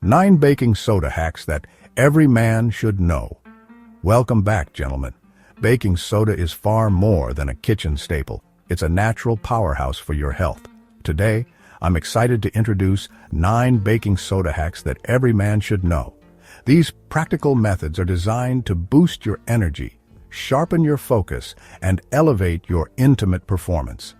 9 baking soda hacks that every man should know. Welcome back, gentlemen. Baking soda is far more than a kitchen staple. It's a natural powerhouse for your health. Today, I'm excited to introduce 9 baking soda hacks that every man should know. These practical methods are designed to boost your energy, sharpen your focus, and elevate your intimate performance.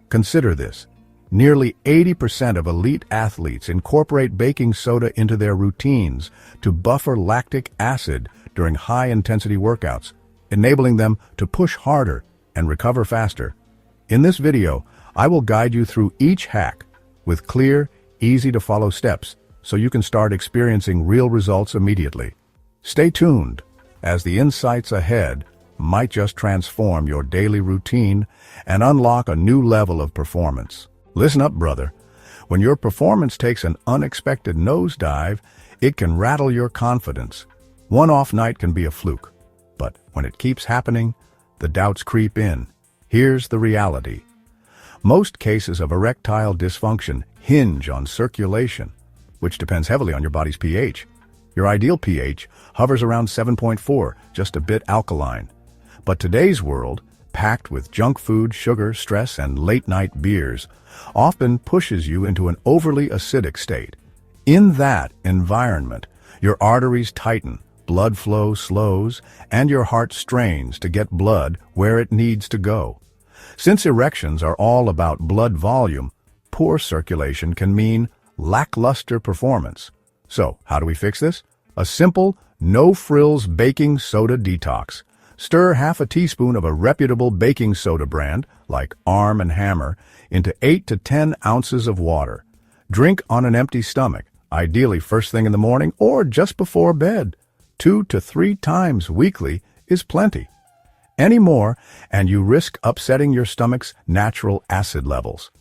Consider this. Nearly 80% of elite athletes incorporate baking soda into their routines to buffer lactic acid during high-intensity workouts, enabling them to push harder and recover faster. In this video, I will guide you through each hack with clear, easy-to-follow steps so you can start experiencing real results immediately. Stay tuned, as the insights ahead might just transform your daily routine and unlock a new level of performance. Listen up, brother. When your performance takes an unexpected nosedive, it can rattle your confidence. One off night can be a fluke, but when it keeps happening, the doubts creep in. Here's the reality. Most cases of erectile dysfunction hinge on circulation, which depends heavily on your body's pH. Your ideal pH hovers around 7.4, just a bit alkaline. But today's world, packed with junk food, sugar, stress, and late-night beers, often pushes you into an overly acidic state. In that environment, your arteries tighten, blood flow slows, and your heart strains to get blood where it needs to go. Since erections are all about blood volume, poor circulation can mean lackluster performance. So, how do we fix this? A simple, no-frills baking soda detox. Stir half a teaspoon of a reputable baking soda brand, like Arm & Hammer, into 8 to 10 ounces of water. Drink on an empty stomach, ideally first thing in the morning or just before bed. 2 to 3 times weekly is plenty. Any more, and you risk upsetting your stomach's natural acid levels.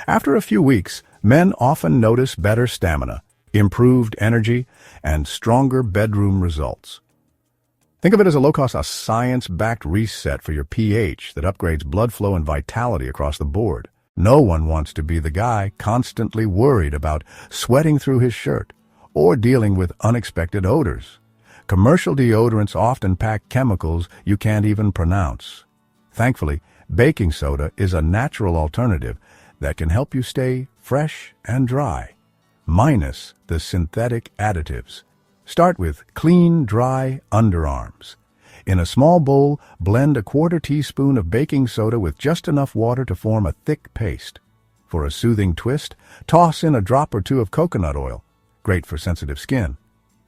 After a few weeks, men often notice better stamina, improved energy, and stronger bedroom results. Think of it as a low-cost, science-backed reset for your pH that upgrades blood flow and vitality across the board. No one wants to be the guy constantly worried about sweating through his shirt or dealing with unexpected odors. Commercial deodorants often pack chemicals you can't even pronounce. Thankfully, baking soda is a natural alternative that can help you stay fresh and dry, minus the synthetic additives. Start with clean, dry underarms. In a small bowl, blend a 1/4 teaspoon of baking soda with just enough water to form a thick paste. For a soothing twist, toss in a drop or 2 of coconut oil, great for sensitive skin.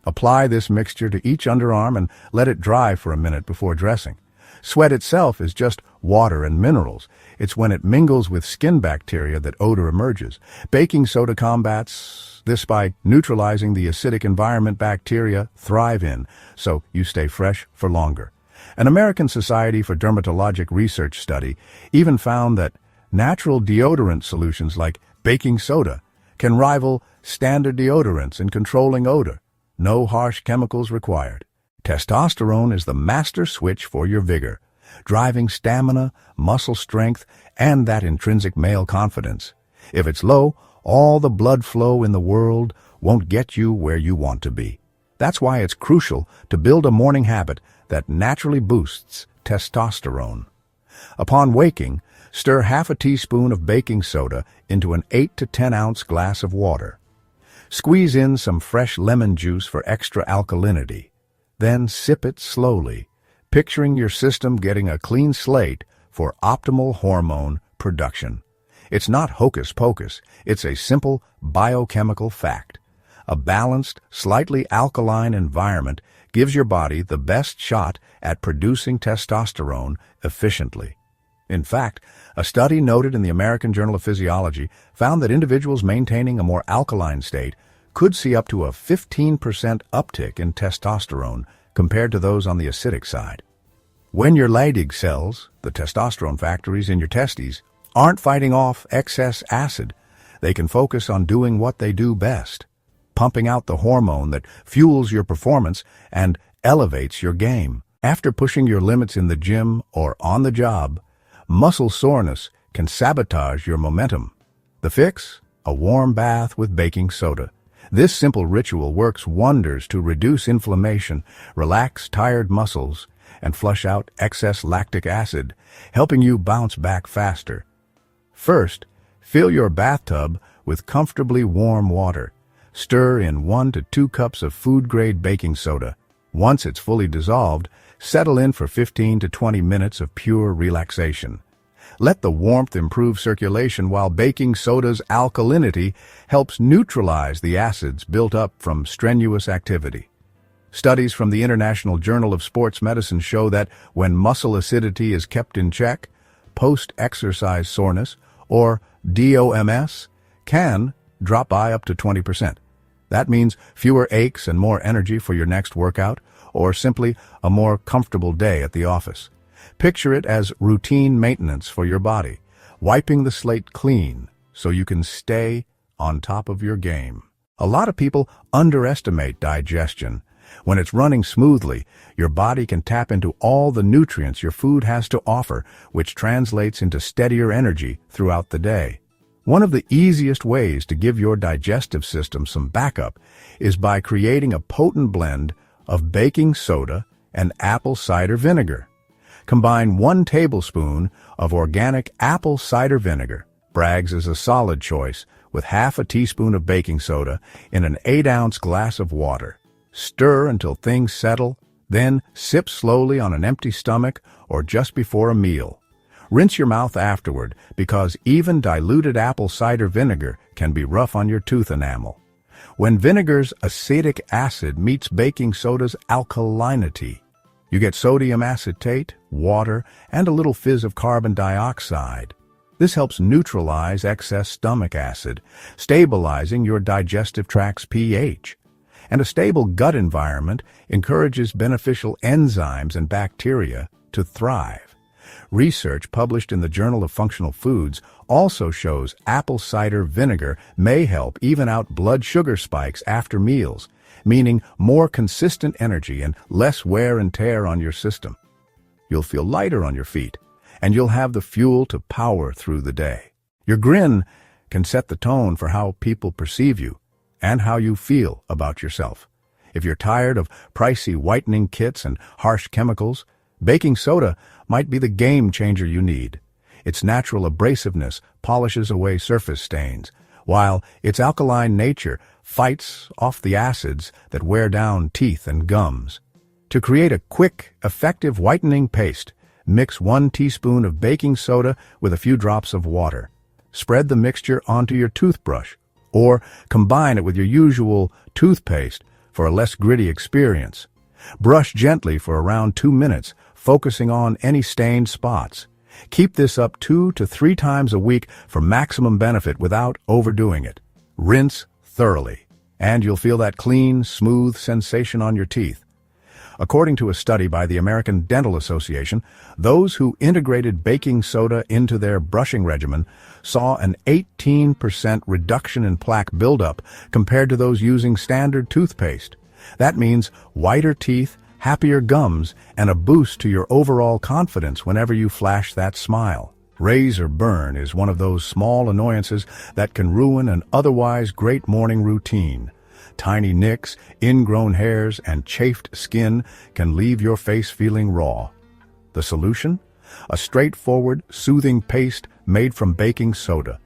Apply this mixture to each underarm and let it dry for a minute before dressing. Sweat itself is just water and minerals. It's when it mingles with skin bacteria that odor emerges. Baking soda combats this by neutralizing the acidic environment bacteria thrive in, so you stay fresh for longer. An American Society for Dermatologic Research study even found that natural deodorant solutions like baking soda can rival standard deodorants in controlling odor. No harsh chemicals required. Testosterone is the master switch for your vigor, driving stamina, muscle strength, and that intrinsic male confidence. If it's low, all the blood flow in the world won't get you where you want to be. That's why it's crucial to build a morning habit that naturally boosts testosterone. Upon waking, stir half a teaspoon of baking soda into an 8 to 10 ounce glass of water. Squeeze in some fresh lemon juice for extra alkalinity. Then sip it slowly, picturing your system getting a clean slate for optimal hormone production. It's not hocus pocus, it's a simple biochemical fact. A balanced, slightly alkaline environment gives your body the best shot at producing testosterone efficiently. In fact, a study noted in the American Journal of Physiology found that individuals maintaining a more alkaline state could see up to a 15% uptick in testosterone compared to those on the acidic side. When your Leydig cells, the testosterone factories in your testes, aren't fighting off excess acid, they can focus on doing what they do best, pumping out the hormone that fuels your performance and elevates your game. After pushing your limits in the gym or on the job, muscle soreness can sabotage your momentum. The fix? A warm bath with baking soda. This simple ritual works wonders to reduce inflammation, relax tired muscles, and flush out excess lactic acid, helping you bounce back faster. First, fill your bathtub with comfortably warm water. Stir in 1 to 2 cups of food-grade baking soda. Once it's fully dissolved, settle in for 15 to 20 minutes of pure relaxation. Let the warmth improve circulation while baking soda's alkalinity helps neutralize the acids built up from strenuous activity. Studies from the International Journal of Sports Medicine show that when muscle acidity is kept in check, post-exercise soreness, or DOMS, can drop by up to 20%. That means fewer aches and more energy for your next workout, or simply a more comfortable day at the office. Picture it as routine maintenance for your body, wiping the slate clean so you can stay on top of your game. A lot of people underestimate digestion. When it's running smoothly, your body can tap into all the nutrients your food has to offer, which translates into steadier energy throughout the day. One of the easiest ways to give your digestive system some backup is by creating a potent blend of baking soda and apple cider vinegar. Combine 1 tablespoon of organic apple cider vinegar, Bragg's is a solid choice, with half a teaspoon of baking soda in an 8-ounce glass of water. Stir until things settle, then sip slowly on an empty stomach or just before a meal. Rinse your mouth afterward because even diluted apple cider vinegar can be rough on your tooth enamel. When vinegar's acetic acid meets baking soda's alkalinity, you get sodium acetate, water, and a little fizz of carbon dioxide. This helps neutralize excess stomach acid, stabilizing your digestive tract's pH. And a stable gut environment encourages beneficial enzymes and bacteria to thrive. Research published in the Journal of Functional Foods also shows apple cider vinegar may help even out blood sugar spikes after meals, meaning more consistent energy and less wear and tear on your system. You'll feel lighter on your feet, and you'll have the fuel to power through the day. Your grin can set the tone for how people perceive you and how you feel about yourself. If you're tired of pricey whitening kits and harsh chemicals, baking soda might be the game changer you need. Its natural abrasiveness polishes away surface stains, while its alkaline nature fights off the acids that wear down teeth and gums. To create a quick, effective whitening paste, mix 1 teaspoon of baking soda with a few drops of water. Spread the mixture onto your toothbrush, or combine it with your usual toothpaste for a less gritty experience. Brush gently for around 2 minutes, focusing on any stained spots. Keep this up 2 to 3 times a week for maximum benefit without overdoing it. Rinse thoroughly, and you'll feel that clean, smooth sensation on your teeth. According to a study by the American Dental Association, those who integrated baking soda into their brushing regimen saw an 18% reduction in plaque buildup compared to those using standard toothpaste. That means whiter teeth, happier gums, and a boost to your overall confidence whenever you flash that smile. Razor burn is one of those small annoyances that can ruin an otherwise great morning routine. Tiny nicks, ingrown hairs, and chafed skin can leave your face feeling raw. The solution? A straightforward, soothing paste made from baking soda.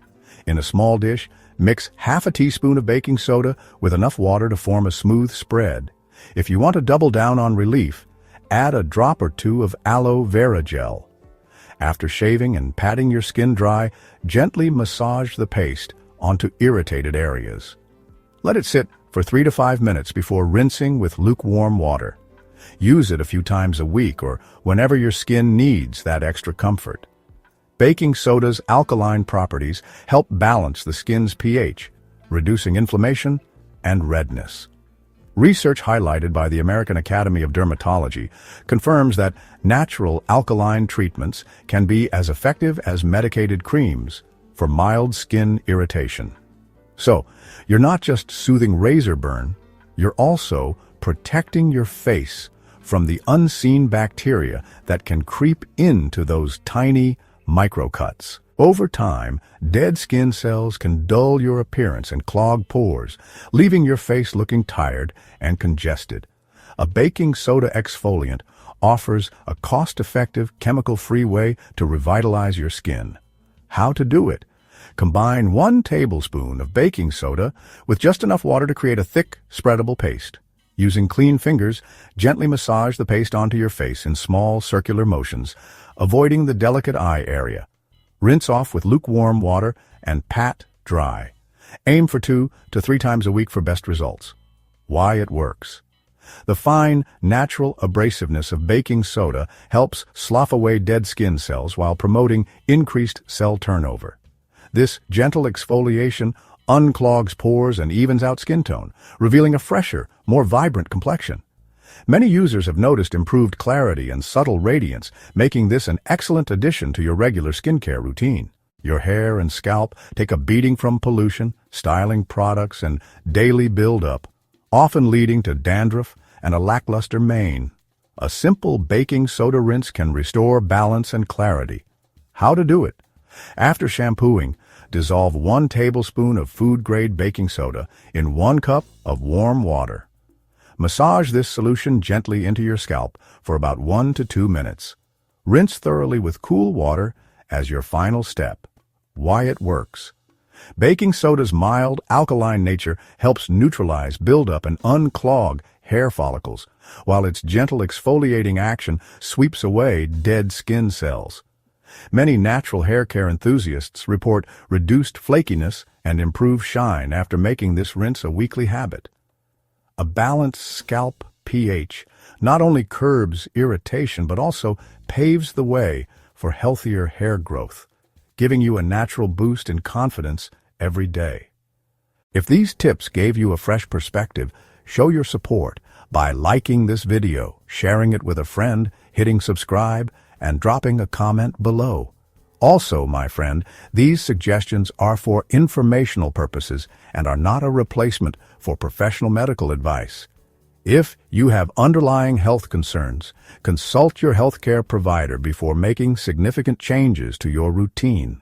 In a small dish, mix half a teaspoon of baking soda with enough water to form a smooth spread. If you want to double down on relief, add a drop or 2 of aloe vera gel. After shaving and patting your skin dry, gently massage the paste onto irritated areas. Let it sit for 3 to 5 minutes before rinsing with lukewarm water. Use it a few times a week or whenever your skin needs that extra comfort. Baking soda's alkaline properties help balance the skin's pH, reducing inflammation and redness. Research highlighted by the American Academy of Dermatology confirms that natural alkaline treatments can be as effective as medicated creams for mild skin irritation. So, you're not just soothing razor burn, you're also protecting your face from the unseen bacteria that can creep into those tiny microcuts. Over time, dead skin cells can dull your appearance and clog pores, leaving your face looking tired and congested. A baking soda exfoliant offers a cost-effective, chemical-free way to revitalize your skin. How to do it? Combine 1 tablespoon of baking soda with just enough water to create a thick, spreadable paste. Using clean fingers, gently massage the paste onto your face in small, circular motions, avoiding the delicate eye area. Rinse off with lukewarm water and pat dry. Aim for 2 to 3 times a week for best results. Why it works. The fine, natural abrasiveness of baking soda helps slough away dead skin cells while promoting increased cell turnover. This gentle exfoliation unclogs pores and evens out skin tone, revealing a fresher, more vibrant complexion. Many users have noticed improved clarity and subtle radiance, making this an excellent addition to your regular skincare routine. Your hair and scalp take a beating from pollution, styling products, and daily build-up, often leading to dandruff and a lackluster mane. A simple baking soda rinse can restore balance and clarity. How to do it? After shampooing, dissolve 1 tablespoon of food-grade baking soda in 1 cup of warm water. Massage this solution gently into your scalp for about 1 to 2 minutes. Rinse thoroughly with cool water as your final step. Why it works. Baking soda's mild, alkaline nature helps neutralize buildup and unclog hair follicles, while its gentle exfoliating action sweeps away dead skin cells. Many natural hair care enthusiasts report reduced flakiness and improved shine after making this rinse a weekly habit. A balanced scalp pH not only curbs irritation but also paves the way for healthier hair growth, giving you a natural boost in confidence every day. If these tips gave you a fresh perspective, show your support by liking this video, sharing it with a friend, hitting subscribe, and dropping a comment below. Also, my friend, these suggestions are for informational purposes and are not a replacement for professional medical advice. If you have underlying health concerns, consult your healthcare provider before making significant changes to your routine.